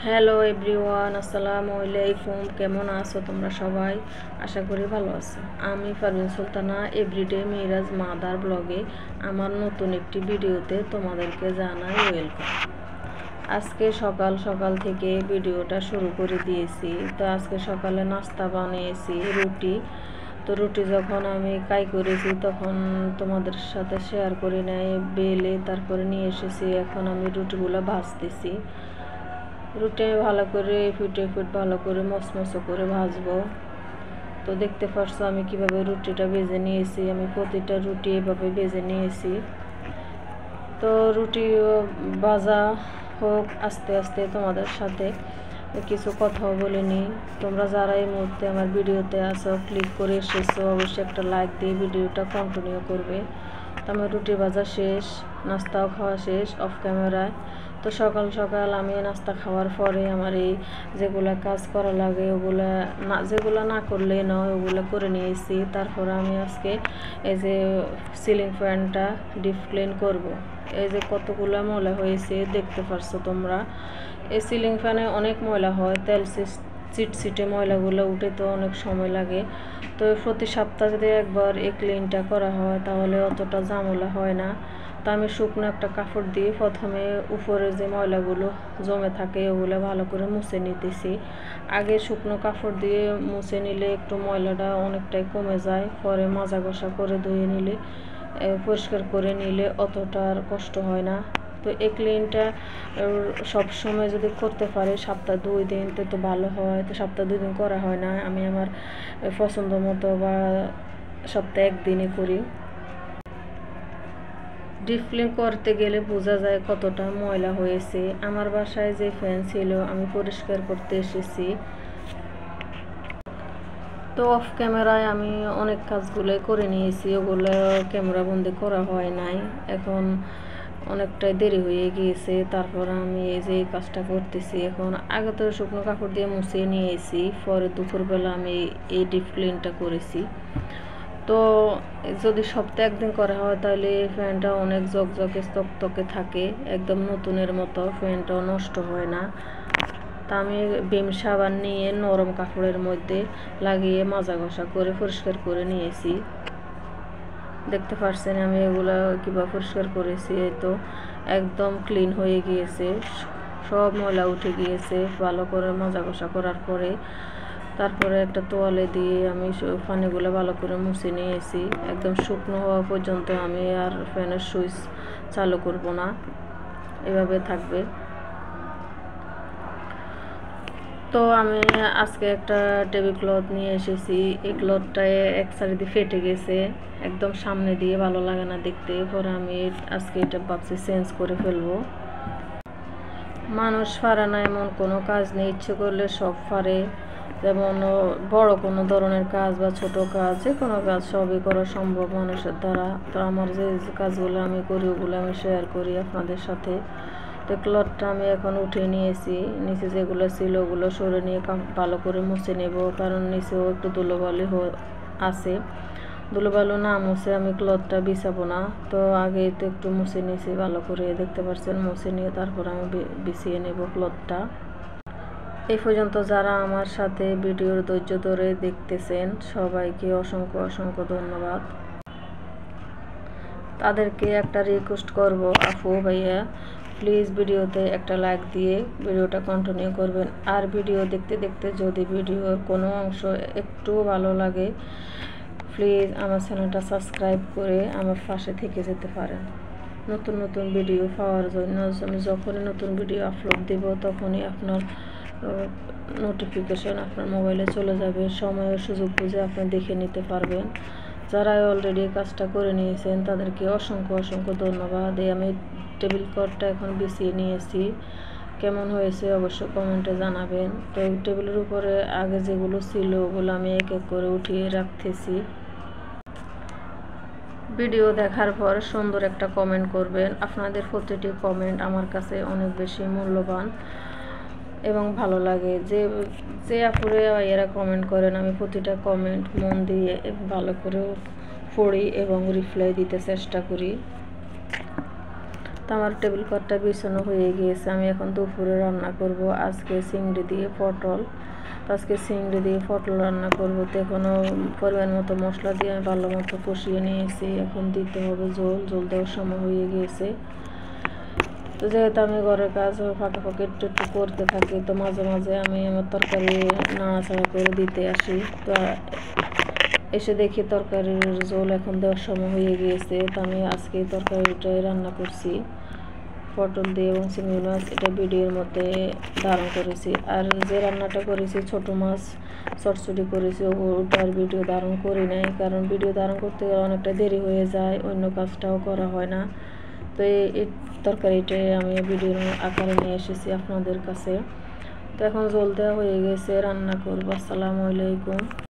Hello everyone, আসসালামু আলাইকুম। কেমন আছো তোমরা সবাই? আশা করি ভালো আছো। আমি পারভিন সুলতানা, এভরিডে মিরাজ মাদার ব্লগে আমার নতুন একটি ভিডিওতে তোমাদেরকে জানাই ওয়েলকাম। আজকে সকাল সকাল থেকে ভিডিওটা শুরু করে দিয়েছি। তো আজকে সকালে নাস্তা বানিয়েছি রুটি। তো রুটি যখন আমি কাই করেছি তখন তোমাদের সাথে শেয়ার করে নেয় বেলে তারপরে নিয়ে এসেছি। এখন আমি রুটিগুলো ভাজতেছি। রুটি ভালো করে ফিট ভালো করে মচমচ করে ভাজবো। তো দেখতে পারছো আমি কিভাবে রুটিটা ভেজে নিয়েছি। আমি প্রতিটা রুটি এভাবে ভেজে নিয়েছি। তো রুটি ভাজা হোক, আস্তে আস্তে তোমাদের সাথে কিছু কথাও বলে নিই। তোমরা যারা এই মুহূর্তে আমার ভিডিওতে আসো, ক্লিক করে এসেছো, অবশ্যই একটা লাইক দিয়ে ভিডিওটা কন্টিনিউ করবে। তো আমার রুটি ভাজা শেষ, নাস্তাও খাওয়া শেষ অফ ক্যামেরায়। তো সকাল সকাল আমি নাস্তা খাওয়ার পরে আমার এই যেগুলো কাজ করা লাগে ওগুলা না, যেগুলো না করলে নয় ওগুলো করে নিয়েছি। তারপর আমি আজকে এই যে সিলিং ফ্যানটা ডিপ ক্লিন করব। এই যে কতগুলো ময়লা হয়েছে দেখতে পারছো তোমরা। এই সিলিং ফ্যানে অনেক ময়লা হয়, তেল চিটচিটে ময়লাগুলো উঠে তো অনেক সময় লাগে। তো প্রতি সপ্তাহে যদি একবার এই ক্লিনটা করা হয় তাহলে অতটা ঝামেলা হয় না। তো আমি শুকনো একটা কাপড় দিয়ে প্রথমে উপরে যে ময়লাগুলো জমে থাকে ওগুলো ভালো করে মুছে নিতেছি। আগে শুকনো কাপড় দিয়ে মুছে নিলে একটু ময়লাটা অনেকটাই কমে যায়, পরে মাজা ঘষা করে ধুয়ে নিলে পরিষ্কার করে নিলে অতটা আর কষ্ট হয় না। তো এই ক্লিনটা সবসময় যদি করতে পারে সপ্তাহে 2 দিন তো ভালো হয়। তো সপ্তাহে 2 দিন করা হয় না, আমি আমার পছন্দ মতো বা সপ্তাহে 1 দিনই করি। ডিপ ক্লিন করতে গেলে বোঝা যায় কতটা ময়লা হয়েছে। আমার বাসায় যে ফ্যান ছিল আমি পরিষ্কার করতে এসেছি। তো অফ ক্যামেরায় আমি অনেক কাজগুলোই করে নিয়েছি, ওগুলো ক্যামেরা বন্দি করা হয় নাই। এখন অনেকটাই দেরি হয়ে গিয়েছে, তারপর আমি এই যে কাজটা করতেছি। এখন আগে তো শুকনো কাপড় দিয়ে মুছিয়ে নিয়েছি, পরে দুপুরবেলা আমি এই ডিপ ক্লিনটা করেছি। তো যদি সপ্তাহে 1 দিন করা হয় তাহলে ফ্যানটা অনেক ঝকঝকে তকতকে থাকে, একদম নতুনের মতো, ফ্যানটাও নষ্ট হয় না। তা আমি ভিম সাবান নিয়ে নরম কাপড়ের মধ্যে লাগিয়ে মাজা ঘষা করে পরিষ্কার করে নিয়েছি। দেখতে পাচ্ছেন আমি এগুলা কীভাবে পরিষ্কার করেছি। তো একদম ক্লিন হয়ে গিয়েছে, সব ময়লা উঠে গিয়েছে ভালো করে মাজা ঘষা করার পরে। তারপরে একটা তোয়ালে দিয়ে আমি পানিগুলো ভালো করে মুছে নিয়েছি। একদম শুকনো হওয়া পর্যন্ত আমি আর ফ্যানের সুইচ চালু করব না, এভাবে থাকবে। তো আমি আজকে একটা টেবিল ক্লথ নিয়ে এসেছি। এই ক্লথটা এক সাইড দিয়ে ফেটে গেছে, একদম সামনে দিয়ে ভালো লাগে না দেখতে। পরে আমি আজকে এটা ভাবছি চেঞ্জ করে ফেলবো। মানুষ পারে না এমন কোনো কাজ নেই, ইচ্ছে করলে সব পারে। যেমন বড় কোনো ধরনের কাজ বা ছোট কাজ, যে কোনো কাজ সবই করা সম্ভব মানুষের দ্বারা। তো আমার যে কাজগুলো আমি করি ওগুলো আমি শেয়ার করি আপনাদের সাথে। তো ক্লথটা আমি এখন উঠে নিয়েছি, নিচে যেগুলো ছিল ওগুলো সরে নিয়ে ভালো করে মুছে নেব, কারণ নিচেও একটু ধুলোবালি আছে। ধুলোবালু না মুছে আমি ক্লথটা বিছাবো না। তো আগে তো একটু মুছে নিয়েছি ভালো করে, দেখতে পাচ্ছেন। মুছে নিয়ে তারপর আমি বিছিয়ে নেব ক্লথটা। এই পর্যন্ত যারা আমার সাথে ভিডিওর ধৈর্য ধরে দেখতেছেন সবাইকে অসংখ্য অসংখ্য ধন্যবাদ। তাদেরকে একটা রিকোয়েস্ট করব, আপু ভাইয়া প্লিজ ভিডিওতে একটা লাইক দিয়ে ভিডিওটা কন্টিনিউ করবেন। আর ভিডিও দেখতে দেখতে যদি ভিডিওর কোনো অংশ একটু ভালো লাগে প্লিজ আমার চ্যানেলটা সাবস্ক্রাইব করে আমার পাশে থেকে যেতে পারেন। নতুন নতুন ভিডিও পাওয়ার জন্য আমি যখনই নতুন ভিডিও আপলোড দেব তখনই আপনার নোটিফিকেশন আপনার মোবাইলে চলে যাবে। সময় ও সুযোগ বুঝে আপনি দেখে নিতে পারবেন। যারা অলরেডি কাজটা করে নিয়েছেন তাদেরকে অসংখ্য অসংখ্য ধন্যবাদ। আমি টেবিল ক্লথটা এখন বিছিয়ে নিয়েছি, কেমন হয়েছে অবশ্যই কমেন্টে জানাবেন। তো টেবিলের উপরে আগে যেগুলো ছিল ওগুলো আমি এক এক করে উঠিয়ে রাখতেছি। ভিডিও দেখার পর সুন্দর একটা কমেন্ট করবেন। আপনাদের প্রতিটি কমেন্ট আমার কাছে অনেক বেশি মূল্যবান এবং ভালো লাগে। যে আপুরে এরা কমেন্ট করেন আমি প্রতিটা কমেন্ট মন দিয়ে ভালো করে পড়ি এবং রিপ্লাই দিতে চেষ্টা করি। তো আমার টেবিল কলটা বিছানো হয়ে গিয়েছে। আমি এখন দুপুরে রান্না করব আজকে চিংড়ি দিয়ে পটল। তো আজকে চিংড়ি দিয়ে পটল রান্না করব। তো এখনও পরিমাণ মতো মশলা দিয়ে আমি ভালো মতো কষিয়ে নিয়েছি। এখন দিতে হবে ঝোল দেওয়ার সময় হয়ে গিয়েছে। তো যেহেতু আমি ঘরের কাজ ফাঁকে ফাঁকে একটু করতে থাকি, তো মাঝে মাঝে আমি আমার তরকারি নাড়াচাড়া করে দিতে আসি। তো এসে দেখি তরকারির ঝোল এখন দেওয়ার সময় হয়ে গিয়েছে। তো আমি আজকে তরকারিটাই রান্না করছি পটল দিয়ে এবং চিংড়ি মাছ, এটা ভিডিওর মধ্যে ধারণ করেছি। আর যে রান্নাটা করেছি ছোট মাছ চটচড়ি করেছি, ওটার ভিডিও ধারণ করি নাই, কারণ ভিডিও ধারণ করতে গেলে অনেকটা দেরি হয়ে যায়, অন্য কাজটাও করা হয় না। তো এই তরকারিটাই আমি ভিডিওর আকারে নিয়ে এসেছি আপনাদের কাছে। তো এখন ঝোল দেওয়া হয়ে গেছে, রান্না করবো। আসসালামু আলাইকুম।